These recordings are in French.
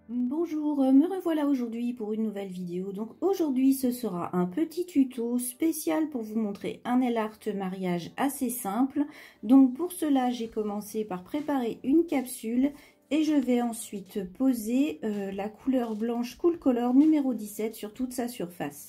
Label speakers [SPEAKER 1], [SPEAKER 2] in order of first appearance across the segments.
[SPEAKER 1] Bonjour, me revoilà aujourd'hui pour une nouvelle vidéo. Donc aujourd'hui ce sera un petit tuto spécial pour vous montrer un nail art mariage assez simple. Donc pour cela j'ai commencé par préparer une capsule et je vais ensuite poser la couleur blanche Cool Color numéro 17 sur toute sa surface.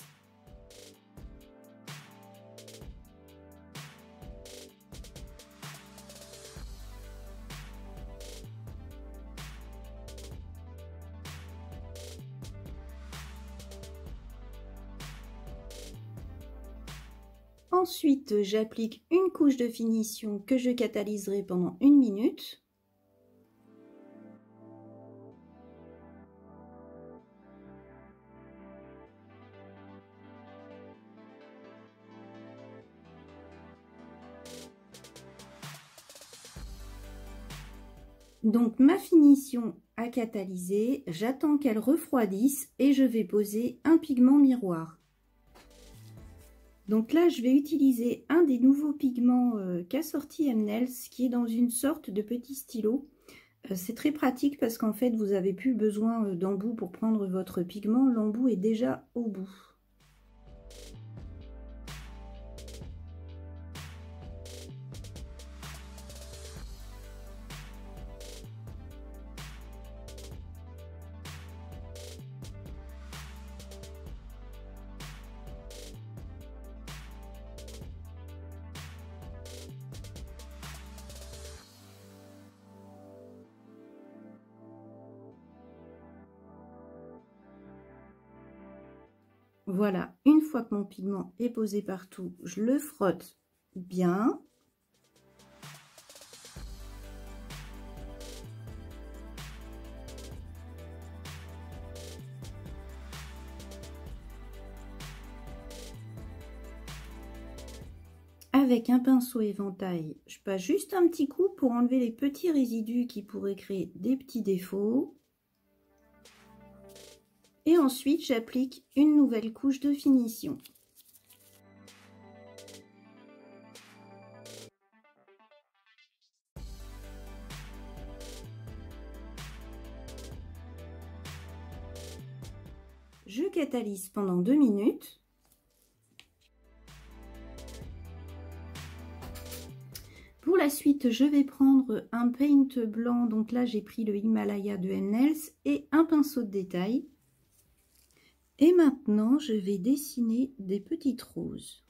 [SPEAKER 1] Ensuite, j'applique une couche de finition que je catalyserai pendant 1 minute. Donc ma finition a catalysé, j'attends qu'elle refroidisse et je vais poser un pigment miroir. Donc là, je vais utiliser un des nouveaux pigments qu'a sorti M-Nails, qui est dans une sorte de petit stylo. C'est très pratique parce qu'en fait, vous n'avez plus besoin d'embout pour prendre votre pigment. L'embout est déjà au bout. Voilà, une fois que mon pigment est posé partout, je le frotte bien. Avec un pinceau éventail, je passe juste un petit coup pour enlever les petits résidus qui pourraient créer des petits défauts. Et ensuite, j'applique une nouvelle couche de finition. Je catalyse pendant 2 minutes. Pour la suite, je vais prendre un paint blanc. Donc là, j'ai pris le Himalaya de M-Nails et un pinceau de détail. Et maintenant, je vais dessiner des petites roses.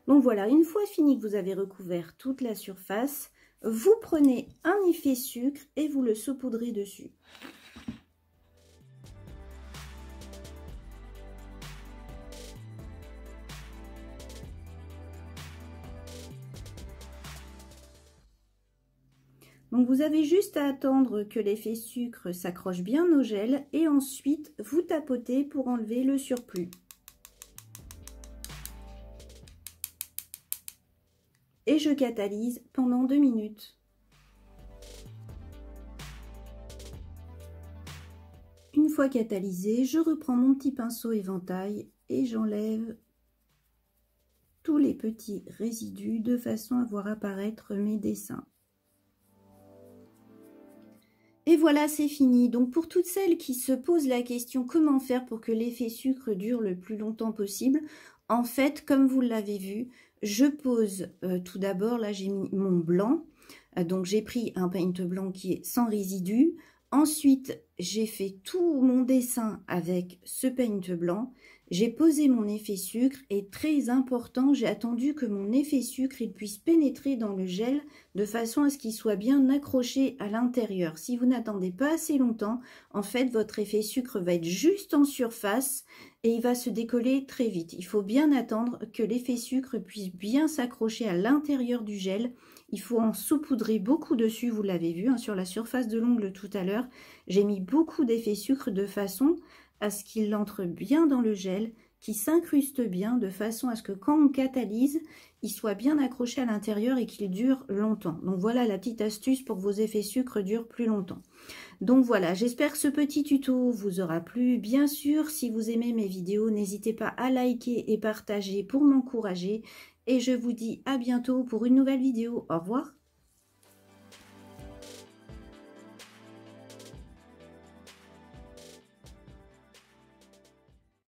[SPEAKER 1] Donc voilà, une fois fini que vous avez recouvert toute la surface, vous prenez un effet sucre et vous le saupoudrez dessus. Donc vous avez juste à attendre que l'effet sucre s'accroche bien au gel et ensuite vous tapotez pour enlever le surplus. Et je catalyse pendant 2 minutes. Une fois catalysé, je reprends mon petit pinceau éventail et j'enlève tous les petits résidus de façon à voir apparaître mes dessins. voilà, c'est fini. Donc pour toutes celles qui se posent la question comment faire pour que l'effet sucre dure le plus longtemps possible, en fait, comme vous l'avez vu, je pose tout d'abord, là j'ai mis mon blanc, donc j'ai pris un paint blanc qui est sans résidus. Ensuite, j'ai fait tout mon dessin avec ce paint blanc. J'ai posé mon effet sucre et très important, j'ai attendu que mon effet sucre il puisse pénétrer dans le gel de façon à ce qu'il soit bien accroché à l'intérieur. Si vous n'attendez pas assez longtemps, en fait, votre effet sucre va être juste en surface et il va se décoller très vite. Il faut bien attendre que l'effet sucre puisse bien s'accrocher à l'intérieur du gel. Il faut en saupoudrer beaucoup dessus, vous l'avez vu hein, sur la surface de l'ongle tout à l'heure. J'ai mis beaucoup d'effet sucre de façon à ce qu'il entre bien dans le gel, qu'il s'incruste bien, de façon à ce que quand on catalyse, il soit bien accroché à l'intérieur et qu'il dure longtemps. Donc voilà la petite astuce pour que vos effets sucre durent plus longtemps. Donc voilà, j'espère que ce petit tuto vous aura plu. Bien sûr, si vous aimez mes vidéos, n'hésitez pas à liker et partager pour m'encourager. Et je vous dis à bientôt pour une nouvelle vidéo. Au revoir.